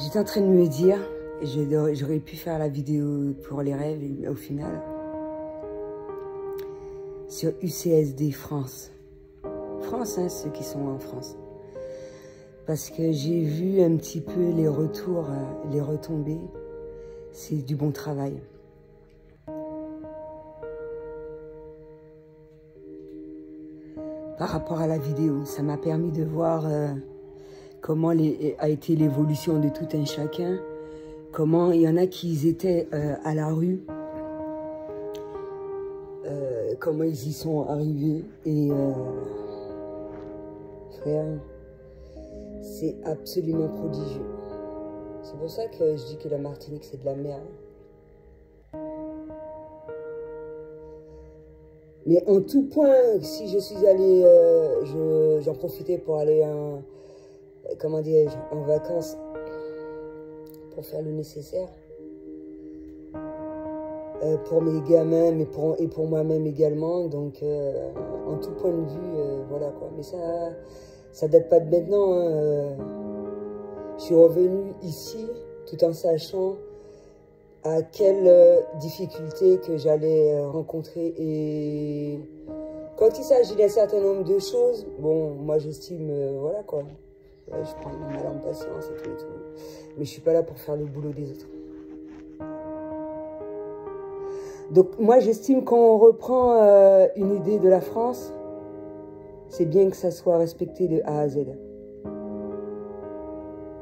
J'étais en train de me dire, j'aurais pu faire la vidéo pour les rêves, mais au final, sur UCSD France. France, hein, ceux qui sont en France. Parce que j'ai vu un petit peu les retours, les retombées. C'est du bon travail. Par rapport à la vidéo, ça m'a permis de voir comment a été l'évolution de tout un chacun. Comment il y en a qui étaient à la rue. Comment ils y sont arrivés. Et frère, c'est absolument prodigieux. C'est pour ça que je dis que la Martinique, c'est de la merde. Mais en tout point, si je suis allée, j'en profitais pour aller comment dirais-je, en vacances, pour faire le nécessaire. Pour mes gamins, mais pour moi-même également. Donc, en tout point de vue, voilà quoi. Mais ça date pas de maintenant. Hein. Je suis revenue ici, tout en sachant à quelles difficultés que j'allais rencontrer. Et quand il s'agit d'un certain nombre de choses, bon, moi j'estime, voilà quoi. Ouais, je prends mon mal en patience et tout et tout. Mais je suis pas là pour faire le boulot des autres. Donc moi j'estime qu'on reprend une idée de la France, c'est bien que ça soit respecté de A à Z.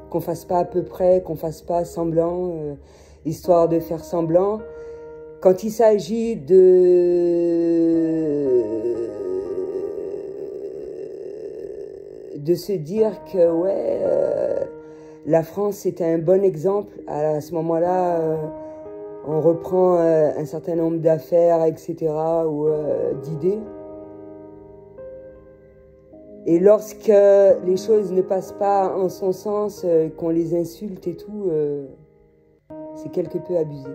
Qu'on fasse pas à peu près, qu'on fasse pas semblant, histoire de faire semblant. Quand il s'agit de se dire que ouais, la France c'était un bon exemple, à ce moment-là, on reprend un certain nombre d'affaires, etc., ou d'idées. Et lorsque les choses ne passent pas en son sens, qu'on les insulte et tout, c'est quelque peu abusé.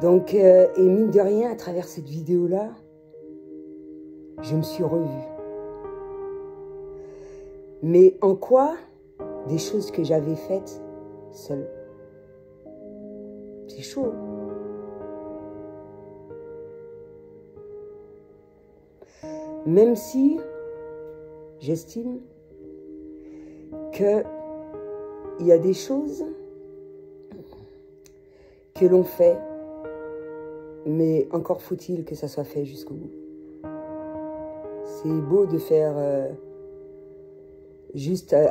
Donc, et mine de rien, à travers cette vidéo-là, je me suis revue. Mais en quoi? Des choses que j'avais faites seule. C'est chaud. Même si j'estime qu'il y a des choses que l'on fait, mais encore faut-il que ça soit fait jusqu'au bout. C'est beau de faire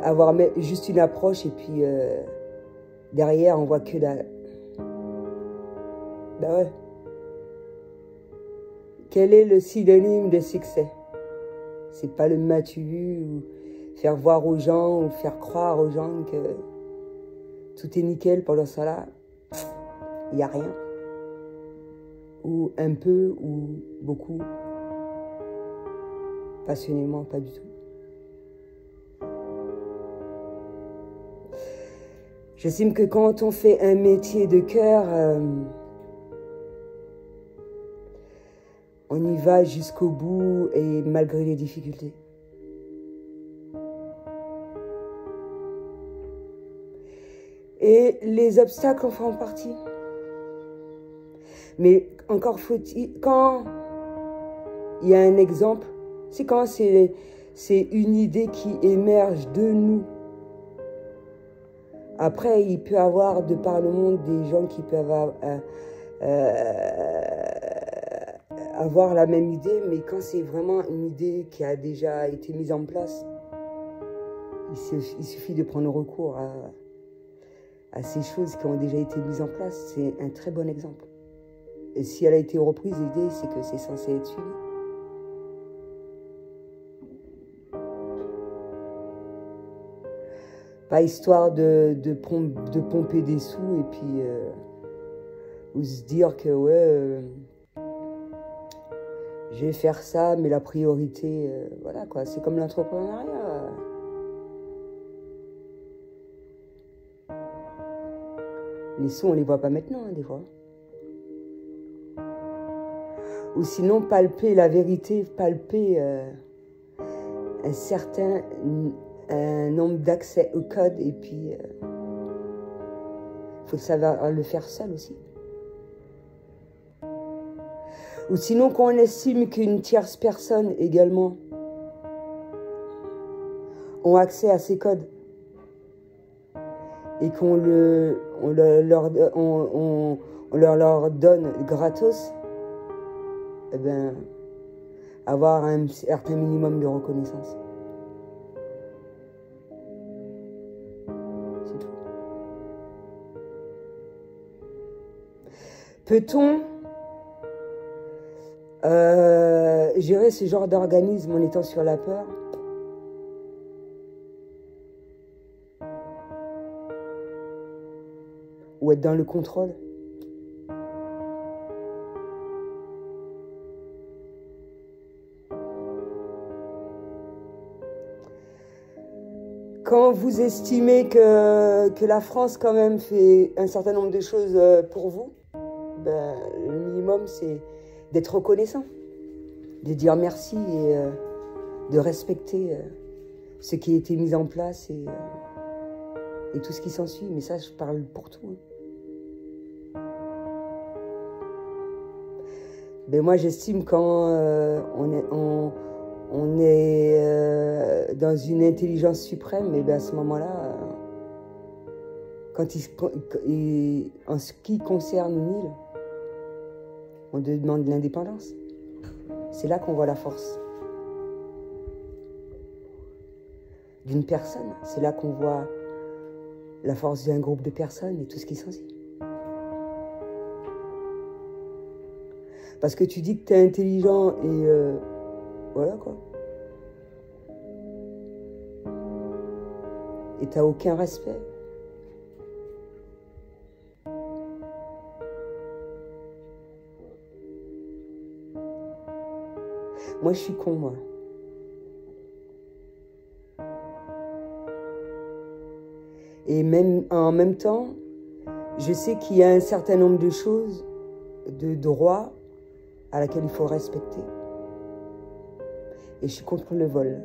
avoir juste une approche et puis derrière on voit que dalle. Ben ouais. Quel est le synonyme de succès? C'est pas le matu ou faire voir aux gens ou faire croire aux gens que tout est nickel pendant ça là. Il n'y a rien. Ou un peu ou beaucoup. Passionnément, pas du tout. J'estime que quand on fait un métier de cœur, on y va jusqu'au bout et malgré les difficultés. Et les obstacles en font partie. Mais encore faut-il, quand il y a un exemple, c'est quand c'est une idée qui émerge de nous. Après, il peut y avoir de par le monde des gens qui peuvent avoir la même idée, mais quand c'est vraiment une idée qui a déjà été mise en place, il suffit de prendre recours à ces choses qui ont déjà été mises en place. C'est un très bon exemple. Et si elle a été reprise, l'idée, c'est que c'est censé être suivi. Pas histoire de pomper des sous et puis ou se dire que ouais, je vais faire ça, mais la priorité, voilà quoi, c'est comme l'entrepreneuriat. Les sous, on les voit pas maintenant, hein, des fois. Ou sinon palper la vérité, palper un certain nombre d'accès au code, et puis faut savoir le faire seul aussi. Ou sinon qu'on estime qu'une tierce personne également ont accès à ces codes et qu'on leur donne gratos, eh ben, avoir un certain minimum de reconnaissance. C'est tout. Peut-on gérer ce genre d'organisme en étant sur la peur? Ou être dans le contrôle? Quand vous estimez que la France quand même fait un certain nombre de choses pour vous, ben, le minimum c'est d'être reconnaissant, de dire merci et de respecter ce qui a été mis en place et tout ce qui s'ensuit. Mais ça, je parle pour tout. Ben moi, j'estime quand on est dans une intelligence suprême, et bien à ce moment-là, en ce qui concerne l'île, on demande l'indépendance. C'est là qu'on voit la force d'une personne. C'est là qu'on voit la force d'un groupe de personnes et tout ce qui s'ensuit. Parce que tu dis que tu es intelligent et voilà quoi. Et tu n'as aucun respect. Moi, je suis con, moi. Et même, en même temps, je sais qu'il y a un certain nombre de choses, de droits, à laquelle il faut respecter. Et je suis contre le vol.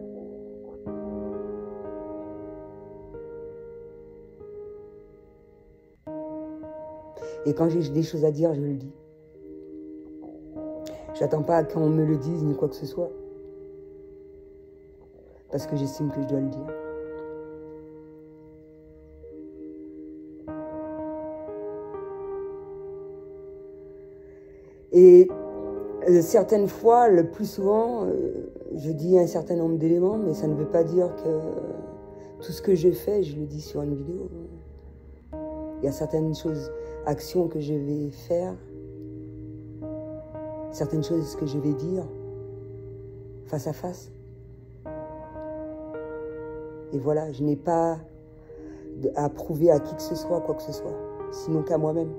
Et quand j'ai des choses à dire, je le dis. J'attends pas qu'on me le dise ni quoi que ce soit. Parce que j'estime que je dois le dire. Et certaines fois, le plus souvent, je dis un certain nombre d'éléments, mais ça ne veut pas dire que tout ce que je fais, je le dis sur une vidéo. Il y a certaines choses, actions que je vais faire, certaines choses que je vais dire face à face. Et voilà, je n'ai pas à prouver à qui que ce soit, quoi que ce soit, sinon qu'à moi-même.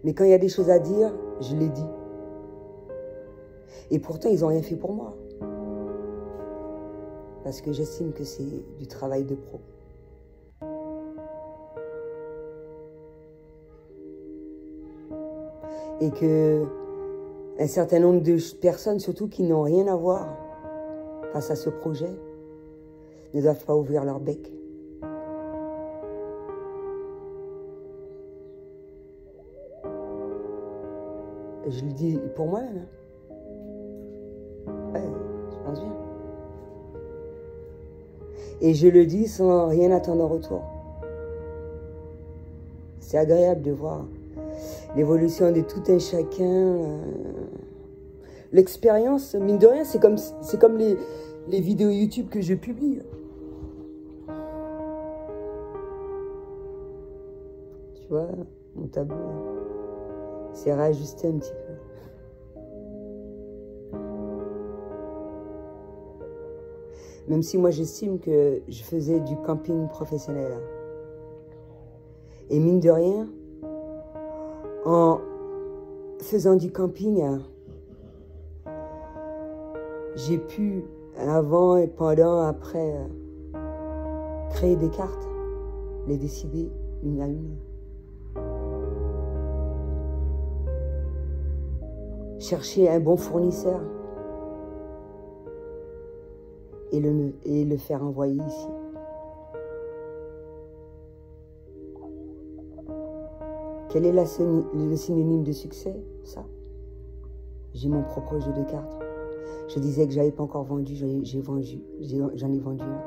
Mais quand il y a des choses à dire, je les dis. Et pourtant, ils n'ont rien fait pour moi. Parce que j'estime que c'est du travail de pro. Et que un certain nombre de personnes, surtout qui n'ont rien à voir face à ce projet, ne doivent pas ouvrir leur bec. Je le dis pour moi-même. Ouais, je pense bien. Et je le dis sans rien attendre en retour. C'est agréable de voir l'évolution de tout un chacun. L'expérience, mine de rien, c'est comme les vidéos YouTube que je publie. Tu vois, mon tableau s'est réajusté un petit peu. Même si moi j'estime que je faisais du camping professionnel. Et mine de rien, en faisant du camping, j'ai pu, avant et pendant, après, créer des cartes, les décider une à une. chercher un bon fournisseur et le faire envoyer ici. Quel est le synonyme de succès? Ça. J'ai mon propre jeu de cartes. Je disais que j'avais pas encore vendu, j'en ai vendu un.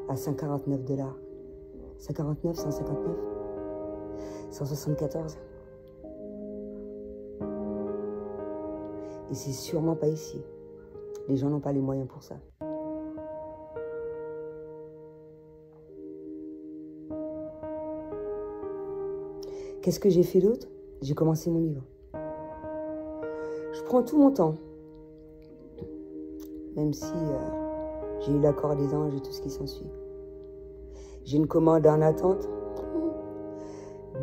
À 149 $. 149, 159, 174. Et c'est sûrement pas ici. Les gens n'ont pas les moyens pour ça. Qu'est-ce que j'ai fait d'autre? J'ai commencé mon livre. Je prends tout mon temps. Même si j'ai eu l'accord des anges et tout ce qui s'ensuit. J'ai une commande en attente.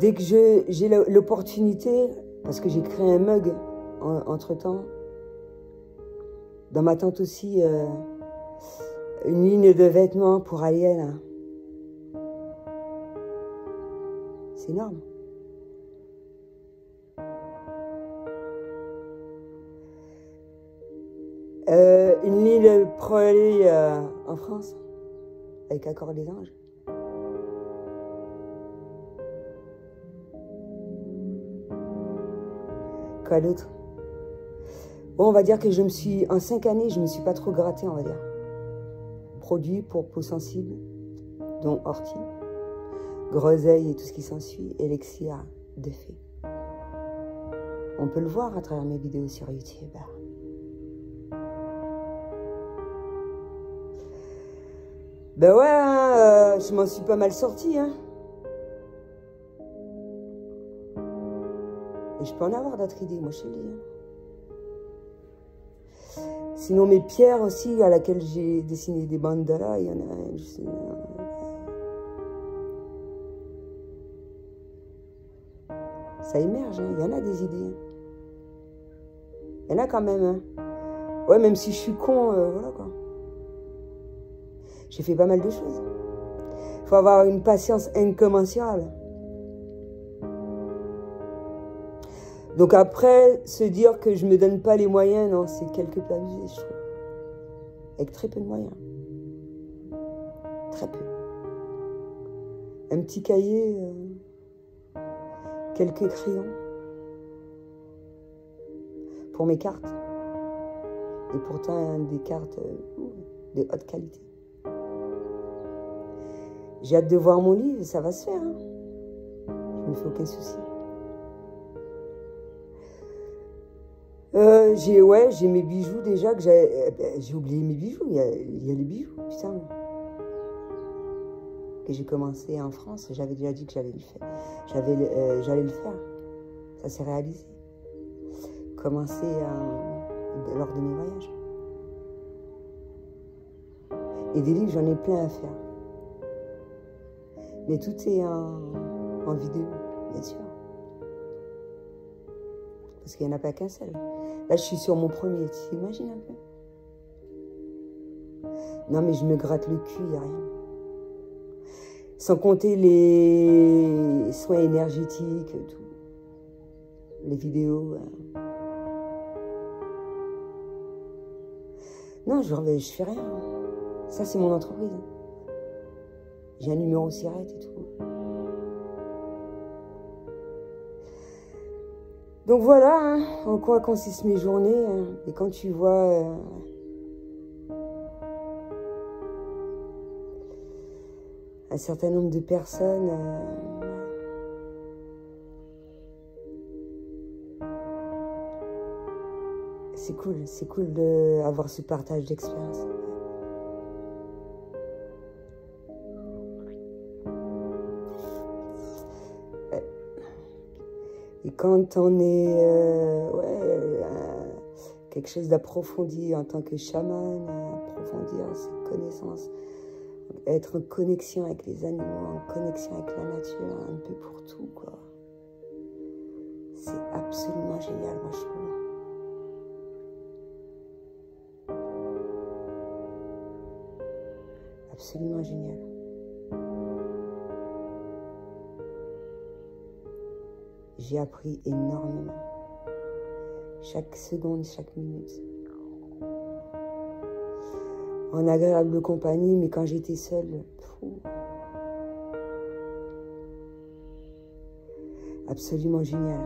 Dès que j'ai l'opportunité, parce que j'ai créé un mug entre-temps, dans ma tente aussi, une ligne de vêtements pour Aliel. C'est énorme. Une ligne pour aller en France, avec Accord des Anges. Quoi d'autre? Bon, on va dire que en 5 années, je me suis pas trop grattée, on va dire. Produits pour peau sensible, dont ortie, groseille et tout ce qui s'ensuit, élixir de fée. On peut le voir à travers mes vidéos sur YouTube. Ben ouais, hein, je m'en suis pas mal sortie. Hein. Et je peux en avoir d'autres idées, moi je te le dis. Hein. Sinon mes pierres aussi, à laquelle j'ai dessiné des bandalas, il y en a... Je sais, ça émerge, hein. Il y en a des idées. Hein. Il y en a quand même. Hein. Ouais, même si je suis con, voilà quoi. J'ai fait pas mal de choses. Il faut avoir une patience incommensurable. Donc après, se dire que je me donne pas les moyens, non, c'est quelque peu abusé, je trouve. Avec très peu de moyens. Très peu. Un petit cahier, quelques crayons. Pour mes cartes. Et pourtant, des cartes de haute qualité. J'ai hâte de voir mon livre, ça va se faire. Hein. Je me fais aucun souci. J'ai mes bijoux déjà, que j'ai oublié mes bijoux, il y a les bijoux, putain. Que j'ai commencé en France, j'avais déjà dit que j'allais le faire. Ça s'est réalisé. Commencer lors de mes voyages. Et des livres, j'en ai plein à faire. Mais tout est en vidéo, bien sûr. Parce qu'il n'y en a pas qu'un seul. Là, je suis sur mon premier, tu t'imagines un peu? Non, mais je me gratte le cul, il n'y a rien. Sans compter les soins énergétiques, tout. Les vidéos. Non, je fais rien. Ça, c'est mon entreprise. J'ai un numéro SIRET et tout. Donc voilà, hein, en quoi consistent mes journées. Hein. Et quand tu vois un certain nombre de personnes, c'est cool d'avoir ce partage d'expérience. Et quand on est quelque chose d'approfondi en tant que chaman, approfondir ses connaissances, être en connexion avec les animaux, en connexion avec la nature, un peu pour tout, quoi. C'est absolument génial, moi, je trouve. Absolument génial. J'ai appris énormément. chaque seconde, chaque minute. En agréable compagnie, mais quand j'étais seule, absolument génial.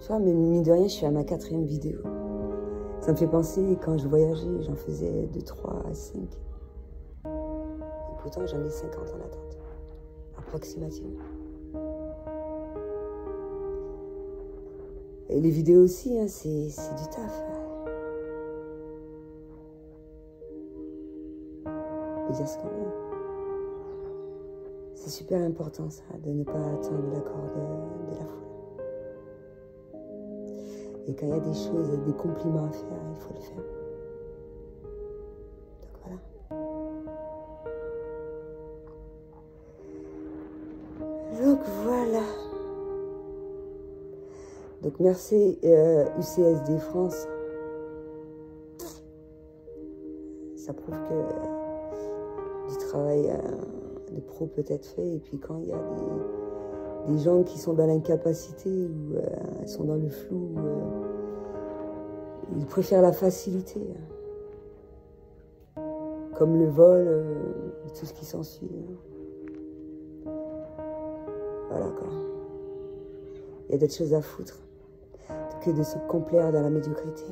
Tu vois, mais mine de rien, je suis à ma 4e vidéo. Ça me fait penser, quand je voyageais, j'en faisais de 3 à 5. Et pourtant, j'en ai 50 en attente, approximativement. Et les vidéos aussi, hein, c'est du taf. Faut dire ce qu'on est. C'est super important, ça, de ne pas attendre l'accord de la foule. Et quand il y a des choses, des compliments à faire, il faut le faire. Donc voilà. Donc voilà. Donc merci UCSD France. Ça prouve que du travail de pro peut être fait. Et puis quand il y a des gens qui sont dans l'incapacité ou sont dans le flou, ils préfèrent la facilité. Comme le vol, tout ce qui s'ensuit. Voilà quoi. Il y a d'autres choses à foutre que de se complaire dans la médiocrité.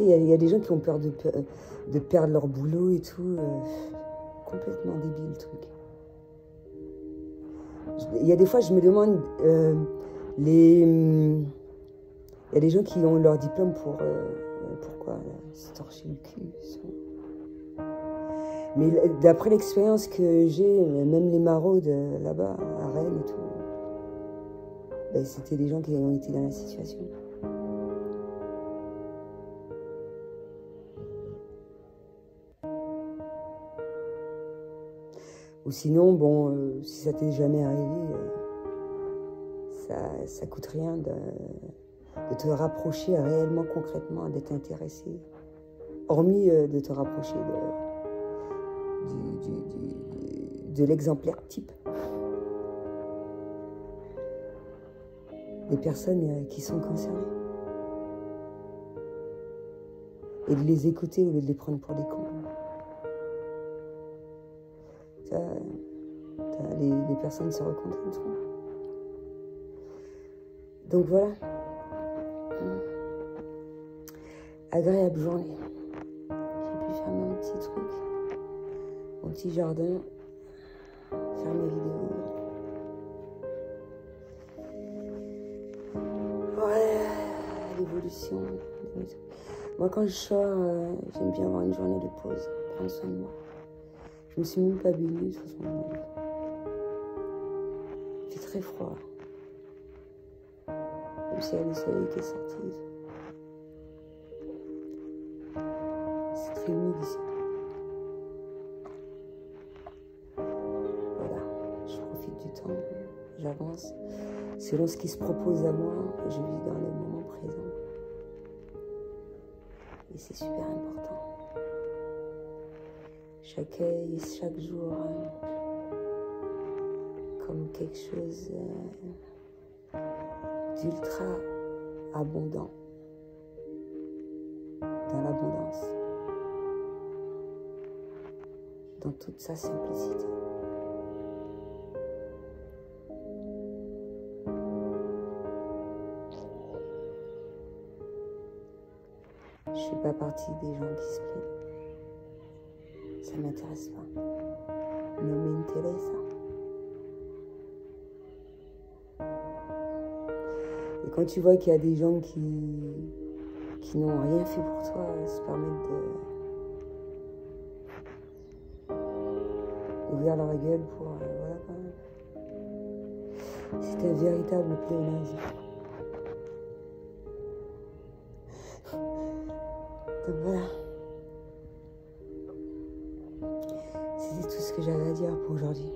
Il y a des gens qui ont peur de perdre leur boulot et tout. Complètement débile le truc. Il y a des fois, je me demande, il y a des gens qui ont leur diplôme pourquoi se torcher le cul. Mais d'après l'expérience que j'ai, même les maraudes là-bas, à Rennes et tout, ben, c'était des gens qui ont été dans la situation. Ou sinon, bon, si ça t'est jamais arrivé, ça coûte rien de te rapprocher réellement, concrètement, d'être intéressé. Hormis de te rapprocher de l'exemplaire type. Des personnes qui sont concernées. Et de les écouter au lieu de les prendre pour des cons. Les personnes se reconnaîtront. Donc voilà. Agréable journée. J'ai pu faire mon petit truc, mon petit jardin, faire mes vidéos. Ouais, l'évolution. Moi quand je sors, j'aime bien avoir une journée de pause, prendre soin de moi. Je me suis même pas baignée, de toute façon. Il fait très froid. Même s'il y a le soleil qui est sorti. C'est très humide ici. Voilà, je profite du temps, j'avance. Selon ce qui se propose à moi, je vis dans le moment présent. Et c'est super important. J'accueille chaque jour comme quelque chose d'ultra abondant, dans l'abondance, dans toute sa simplicité. Je ne suis pas partie des gens qui se plaignent. Ça ne m'intéresse pas. No me interesa. Et quand tu vois qu'il y a des gens qui n'ont rien fait pour toi, se permettent d'ouvrir leur gueule pour... voilà quoi. C'est un véritable pléonasme. Donc voilà. C'était tout ce que j'avais à dire pour aujourd'hui.